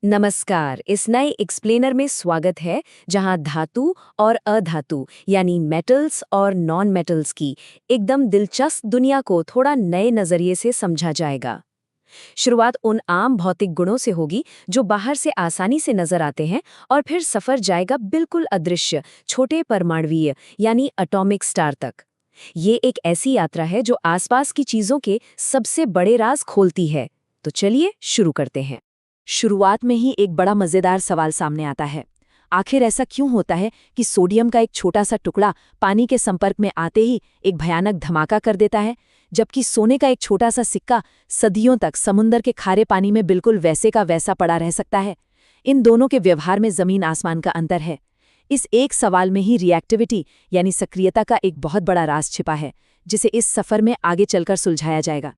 नमस्कार। इस नए एक्सप्लेनर में स्वागत है जहां धातु और अधातु यानी मेटल्स और नॉन मेटल्स की एकदम दिलचस्प दुनिया को थोड़ा नए नजरिए से समझा जाएगा। शुरुआत उन आम भौतिक गुणों से होगी जो बाहर से आसानी से नजर आते हैं और फिर सफर जाएगा बिल्कुल अदृश्य छोटे परमाणुवीय यानी एटॉमिक स्टार तक। ये एक ऐसी यात्रा है जो आसपास की चीजों के सबसे बड़े राज खोलती है। तो चलिए शुरू करते हैं। शुरुआत में ही एक बड़ा मजेदार सवाल सामने आता है। आखिर ऐसा क्यों होता है कि सोडियम का एक छोटा सा टुकड़ा पानी के संपर्क में आते ही एक भयानक धमाका कर देता है, जबकि सोने का एक छोटा सा सिक्का सदियों तक समुद्र के खारे पानी में बिल्कुल वैसे का वैसा पड़ा रह सकता है। इन दोनों के व्यवहार में जमीन आसमान का अंतर है। इस एक सवाल में ही रिएक्टिविटी यानी सक्रियता का एक बहुत बड़ा राज छिपा है, जिसे इस सफर में आगे चलकर सुलझाया जाएगा।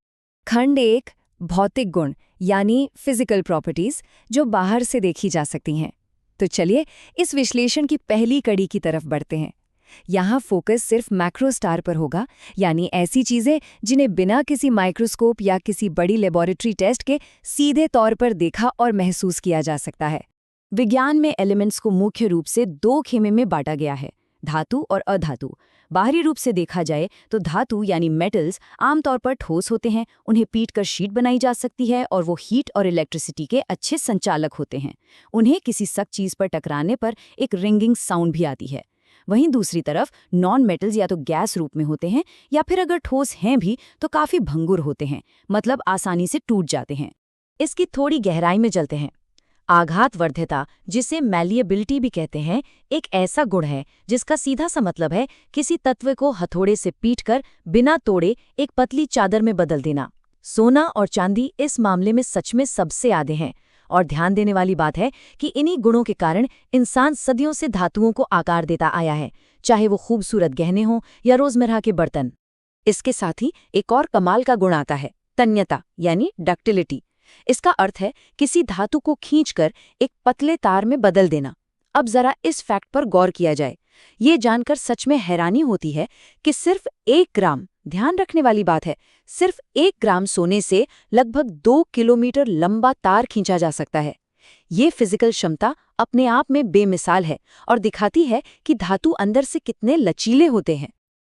खंड 1 भौतिक गुण यानी फिजिकल प्रॉपर्टीज जो बाहर से देखी जा सकती हैं। तो चलिए इस विश्लेषण की पहली कड़ी की तरफ बढ़ते हैं। यहाँ फोकस सिर्फ मैक्रो स्टार पर होगा, यानी ऐसी चीजें जिन्हें बिना किसी माइक्रोस्कोप या किसी बड़ी लेबोरेटरी टेस्ट के सीधे तौर पर देखा और महसूस किया जा सकता है। विज्ञान में एलिमेंट्स को मुख्य रूप से दो खेमे में बांटा गया है, धातु और अधातु। बाहरी रूप से देखा जाए तो धातु यानी मेटल्स आमतौर पर ठोस होते हैं, उन्हें पीटकर शीट बनाई जा सकती है और वो हीट और इलेक्ट्रिसिटी के अच्छे संचालक होते हैं। उन्हें किसी सख्त चीज पर टकराने पर एक रिंगिंग साउंड भी आती है। वहीं दूसरी तरफ नॉन मेटल्स या तो गैस रूप में होते हैं या फिर अगर ठोस हैं भी तो काफी भंगुर होते हैं, मतलब आसानी से टूट जाते हैं। इसकी थोड़ी गहराई में चलते हैं। आघातवर्ध्यता, जिसे मैलिएबिलिटी भी कहते हैं, एक ऐसा गुण है जिसका सीधा सा मतलब है किसी तत्व को हथौड़े से पीटकर बिना तोड़े एक पतली चादर में बदल देना। सोना और चांदी इस मामले में सच में सबसे आगे हैं, और ध्यान देने वाली बात है कि इन्हीं गुणों के कारण इंसान सदियों से धातुओं को आकार देता आया है, चाहे वो खूबसूरत गहने हों या रोजमर्रा के बर्तन। इसके साथ ही एक और कमाल का गुण आता है, तन्यता यानी डक्टिलिटी। इसका अर्थ है किसी धातु को खींचकर एक पतले तार में बदल देना। अब जरा इस फैक्ट पर गौर किया जाए। ये जानकर सच में हैरानी होती है कि सिर्फ 1 ग्राम, ध्यान रखने वाली बात है, सिर्फ 1 ग्राम सोने से लगभग 2 किलोमीटर लंबा तार खींचा जा सकता है। ये फिजिकल क्षमता अपने आप में बेमिसाल है और दिखाती है कि धातु अंदर से कितने लचीले होते हैं।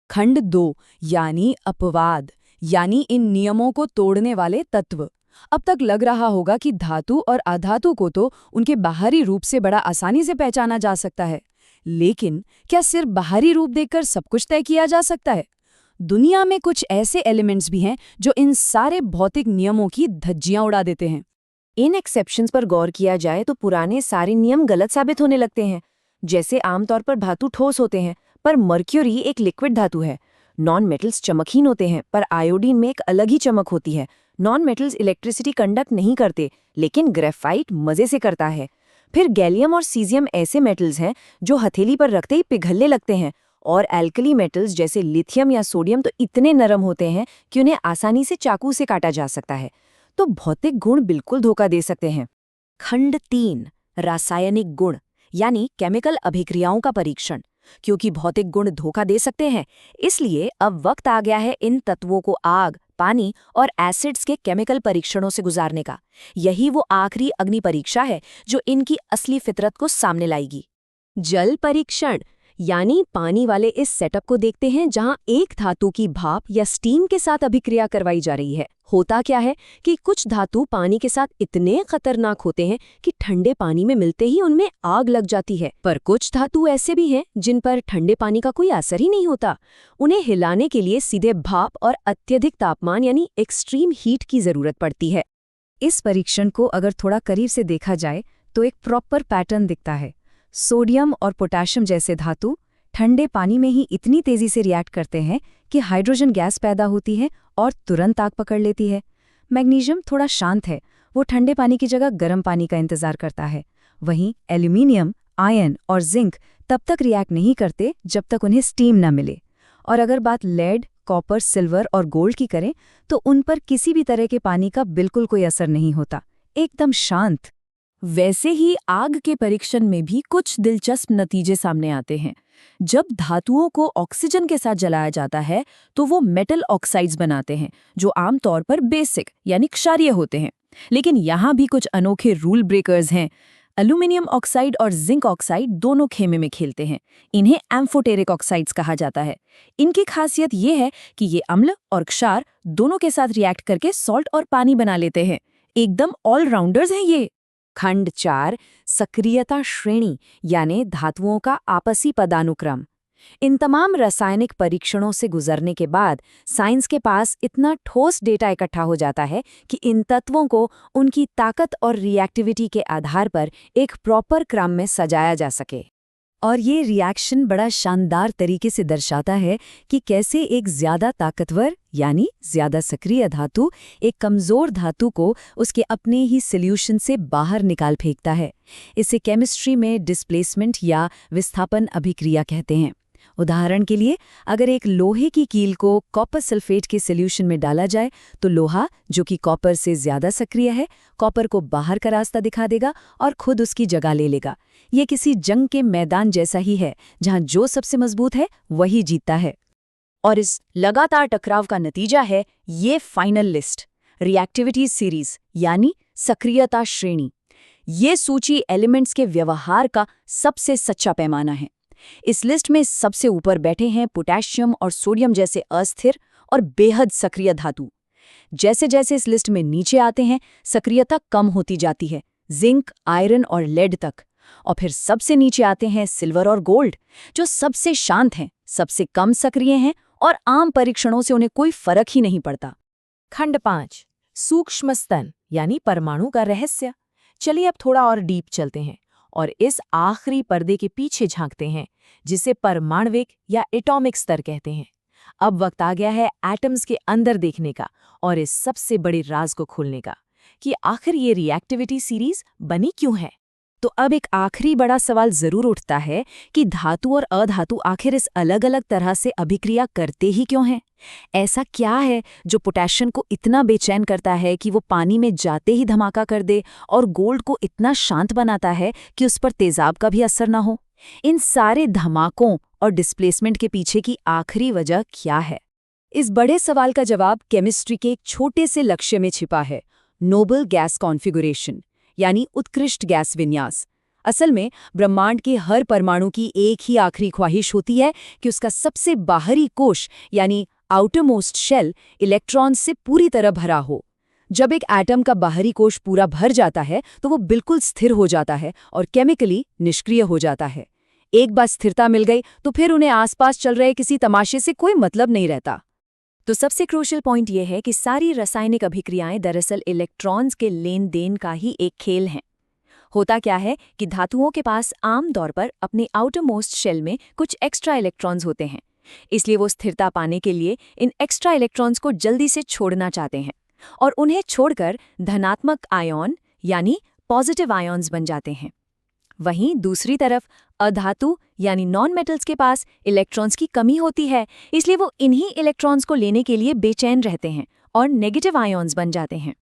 खंड 2 यानी अपवाद, यानी इन नियमों को तोड़ने वाले तत्व। अब तक लग रहा होगा कि धातु और अधातु को तो उनके बाहरी रूप से बड़ा आसानी से पहचाना जा सकता है, लेकिन क्या सिर्फ बाहरी रूप देखकर सब कुछ तय किया जा सकता है? दुनिया में कुछ ऐसे एलिमेंट्स भी हैं जो इन सारे भौतिक नियमों की धज्जियां उड़ा देते हैं। इन एक्सेप्शंस पर गौर किया जाए तो पुराने सारे नियम गलत साबित होने लगते हैं। जैसे आमतौर पर धातु ठोस होते हैं, पर मर्क्यूरी एक लिक्विड धातु है। नॉन मेटल्स चमकहीन होते हैं, पर आयोडीन में एक अलग ही चमक होती है। नॉन मेटल्स इलेक्ट्रिसिटी कंडक्ट नहीं करते, लेकिन ग्रेफाइट मजे से करता है। फिर गैलियम और सीजियम ऐसे मेटल्स हैं जो हथेली पर रखते ही पिघलने लगते हैं, और एल्कली मेटल्स जैसे लिथियम या सोडियम तो इतने नरम होते हैं कि उन्हें आसानी से चाकू से काटा जा सकता है। तो भौतिक गुण बिल्कुल धोखा दे सकते हैं। खंड 3 रासायनिक गुण यानी केमिकल अभिक्रियाओं का परीक्षण। क्योंकि भौतिक गुण धोखा दे सकते हैं, इसलिए अब वक्त आ गया है इन तत्वों को आग, पानी और एसिड्स के केमिकल परीक्षणों से गुजारने का। यही वो आखिरी अग्नि परीक्षा है जो इनकी असली फितरत को सामने लाएगी। जल परीक्षण यानी पानी वाले इस सेटअप को देखते हैं जहां एक धातु की भाप या स्टीम के साथ अभिक्रिया करवाई जा रही है। होता क्या है कि कुछ धातु पानी के साथ इतने खतरनाक होते हैं कि ठंडे पानी में मिलते ही उनमें आग लग जाती है, पर कुछ धातु ऐसे भी हैं जिन पर ठंडे पानी का कोई असर ही नहीं होता। उन्हें हिलाने के लिए सीधे भाप और अत्यधिक तापमान यानी एक्सट्रीम हीट की जरूरत पड़ती है। इस परीक्षण को अगर थोड़ा करीब से देखा जाए तो एक प्रॉपर पैटर्न दिखता है। सोडियम और पोटेशियम जैसे धातु ठंडे पानी में ही इतनी तेजी से रिएक्ट करते हैं कि हाइड्रोजन गैस पैदा होती है और तुरंत आग पकड़ लेती है। मैग्नीशियम थोड़ा शांत है, वो ठंडे पानी की जगह गर्म पानी का इंतजार करता है। वहीं एल्यूमिनियम, आयरन और जिंक तब तक रिएक्ट नहीं करते जब तक उन्हें स्टीम न मिले। और अगर बात लेड, कॉपर, सिल्वर और गोल्ड की करें तो उन पर किसी भी तरह के पानी का बिल्कुल कोई असर नहीं होता, एकदम शांत। वैसे ही आग के परीक्षण में भी कुछ दिलचस्प नतीजे सामने आते हैं। जब धातुओं को ऑक्सीजन के साथ जलाया जाता है तो वो मेटल ऑक्साइड्स बनाते हैं, जो आमतौर पर बेसिक यानी क्षारीय होते हैं। लेकिन यहाँ भी कुछ अनोखे रूल ब्रेकर्स हैं। एल्यूमिनियम ऑक्साइड और जिंक ऑक्साइड दोनों खेमे में खेलते हैं। इन्हें एम्फोटेरिक ऑक्साइड्स कहा जाता है। इनकी खासियत ये है कि ये अम्ल और क्षार दोनों के साथ रिएक्ट करके सॉल्ट और पानी बना लेते हैं। एकदम ऑलराउंडर्स हैं ये। खंड 4 सक्रियता श्रेणी यानी धातुओं का आपसी पदानुक्रम। इन तमाम रासायनिक परीक्षणों से गुजरने के बाद साइंस के पास इतना ठोस डेटा इकट्ठा हो जाता है कि इन तत्वों को उनकी ताकत और रिएक्टिविटी के आधार पर एक प्रॉपर क्रम में सजाया जा सके। और ये रिएक्शन बड़ा शानदार तरीके से दर्शाता है कि कैसे एक ज्यादा ताकतवर यानी ज्यादा सक्रिय धातु एक कमजोर धातु को उसके अपने ही सॉल्यूशन से बाहर निकाल फेंकता है। इसे केमिस्ट्री में डिस्प्लेसमेंट या विस्थापन अभिक्रिया कहते हैं। उदाहरण के लिए, अगर एक लोहे की कील को कॉपर सल्फेट के सॉल्यूशन में डाला जाए तो लोहा, जो कि कॉपर से ज्यादा सक्रिय है, कॉपर को बाहर का रास्ता दिखा देगा और खुद उसकी जगह ले लेगा। ये किसी जंग के मैदान जैसा ही है, जहां जो सबसे मजबूत है वही जीतता है। और इस लगातार टकराव का नतीजा है ये फाइनल लिस्ट, रिएक्टिविटी सीरीज यानी सक्रियता श्रेणी। ये सूची एलिमेंट्स के व्यवहार का सबसे सच्चा पैमाना है। इस लिस्ट में सबसे ऊपर बैठे हैं पोटेशियम और सोडियम जैसे अस्थिर और बेहद सक्रिय धातु। जैसे जैसे इस लिस्ट में नीचे आते हैं, सक्रियता कम होती जाती है, जिंक, आयरन और लेड तक। और फिर सबसे नीचे आते हैं सिल्वर और गोल्ड, जो सबसे शांत हैं, सबसे कम सक्रिय हैं और आम परीक्षणों से उन्हें कोई फर्क ही नहीं पड़ता। खंड 5 सूक्ष्म स्तन यानी परमाणु का रहस्य। चलिए अब थोड़ा और डीप चलते हैं और इस आखिरी पर्दे के पीछे झांकते हैं, जिसे परमाणविक या एटॉमिक स्तर कहते हैं। अब वक्त आ गया है एटम्स के अंदर देखने का और इस सबसे बड़े राज को खोलने का कि आखिर ये रिएक्टिविटी सीरीज बनी क्यों है। तो अब एक आखिरी बड़ा सवाल जरूर उठता है कि धातु और अधातु आखिर इस अलग अलग तरह से अभिक्रिया करते ही क्यों हैं? ऐसा क्या है जो पोटेशियम को इतना बेचैन करता है कि वो पानी में जाते ही धमाका कर दे और गोल्ड को इतना शांत बनाता है कि उस पर तेजाब का भी असर ना हो? इन सारे धमाकों और डिस्प्लेसमेंट के पीछे की आखिरी वजह क्या है? इस बड़े सवाल का जवाब केमिस्ट्री के एक छोटे से लक्ष्य में छिपा है, नोबल गैस कॉन्फ़िगरेशन यानी उत्कृष्ट गैस विन्यास। असल में ब्रह्मांड के हर परमाणु की एक ही आखिरी ख्वाहिश होती है कि उसका सबसे बाहरी कोश यानी आउटरमोस्ट शेल इलेक्ट्रॉन्स से पूरी तरह भरा हो। जब एक एटम का बाहरी कोश पूरा भर जाता है तो वो बिल्कुल स्थिर हो जाता है और केमिकली निष्क्रिय हो जाता है। एक बार स्थिरता मिल गई तो फिर उन्हें आसपास चल रहे किसी तमाशे से कोई मतलब नहीं रहता। तो सबसे क्रूशियल पॉइंट यह है कि सारी रासायनिक अभिक्रियाएं दरअसल इलेक्ट्रॉन्स के लेन देन का ही एक खेल हैं। होता क्या है कि धातुओं के पास आम तौर पर अपने आउटरमोस्ट शेल में कुछ एक्स्ट्रा इलेक्ट्रॉन्स होते हैं, इसलिए वो स्थिरता पाने के लिए इन एक्स्ट्रा इलेक्ट्रॉन्स को जल्दी से छोड़ना चाहते हैं और उन्हें छोड़कर धनात्मक आयन यानी पॉजिटिव आयन्स बन जाते हैं। वहीं दूसरी तरफ अधातु यानी नॉन मेटल्स के पास इलेक्ट्रॉन्स की कमी होती है, इसलिए वो इन्हीं इलेक्ट्रॉन्स को लेने के लिए बेचैन रहते हैं और नेगेटिव आयन्स बन जाते हैं।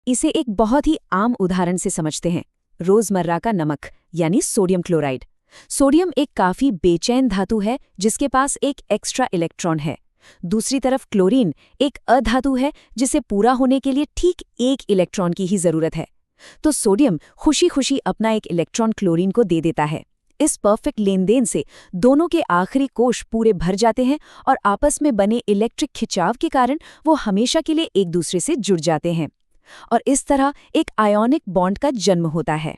इसे एक बहुत ही आम उदाहरण से समझते हैं, रोजमर्रा का नमक यानी सोडियम क्लोराइड। सोडियम एक काफी बेचैन धातु है जिसके पास एक एक्स्ट्रा इलेक्ट्रॉन है। दूसरी तरफ क्लोरीन एक अधातु है जिसे पूरा होने के लिए ठीक एक इलेक्ट्रॉन की ही जरूरत है। तो सोडियम खुशी खुशी अपना एक इलेक्ट्रॉन क्लोरीन को दे देता है। इस परफेक्ट लेनदेन से दोनों के आखिरी कोश पूरे भर जाते हैं और आपस में बने इलेक्ट्रिक खिंचाव के कारण वो हमेशा के लिए एक दूसरे से जुड़ जाते हैं और इस तरह एक आयोनिक बॉन्ड का जन्म होता है।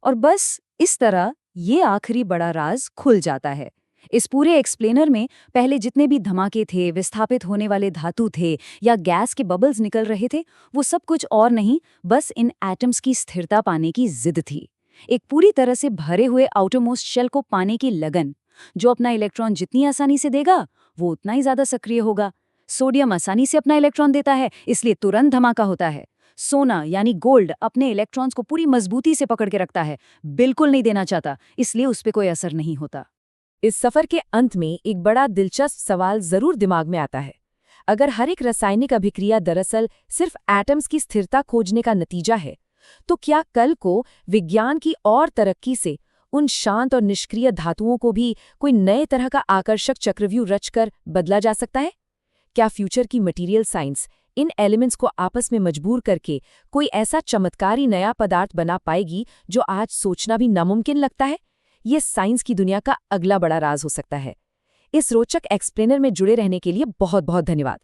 और बस इस तरह ये आखिरी बड़ा राज खुल जाता है। इस पूरे एक्सप्लेनर में पहले जितने भी धमाके थे, विस्थापित होने वाले धातु थे या गैस के बबल्स निकल रहे थे, वो सब कुछ और नहीं, बस इन एटम्स की स्थिरता पाने की जिद थी। एक पूरी तरह से भरे हुए आउटरमोस्ट शेल को पाने की लगन। जो अपना इलेक्ट्रॉन जितनी आसानी से देगा वो उतना ही ज्यादा सक्रिय होगा। सोडियम आसानी से अपना इलेक्ट्रॉन देता है, इसलिए तुरंत धमाका होता है। सोना यानी गोल्ड अपने इलेक्ट्रॉन्स को पूरी मजबूती से पकड़ के रखता है, बिल्कुल नहीं देना चाहता, इसलिए उस पर कोई असर नहीं होता। इस सफर के अंत में एक बड़ा दिलचस्प सवाल जरूर दिमाग में आता है। अगर हर एक रासायनिक अभिक्रिया दरअसल सिर्फ एटम्स की स्थिरता खोजने का नतीजा है, तो क्या कल को विज्ञान की और तरक्की से उन शांत और निष्क्रिय धातुओं को भी कोई नए तरह का आकर्षक चक्रव्यूह रचकर बदला जा सकता है? क्या फ्यूचर की मटेरियल साइंस इन एलिमेंट्स को आपस में मजबूर करके कोई ऐसा चमत्कारी नया पदार्थ बना पाएगी जो आज सोचना भी नामुमकिन लगता है? ये साइंस की दुनिया का अगला बड़ा राज हो सकता है। इस रोचक एक्सप्लेनर में जुड़े रहने के लिए बहुत बहुत धन्यवाद।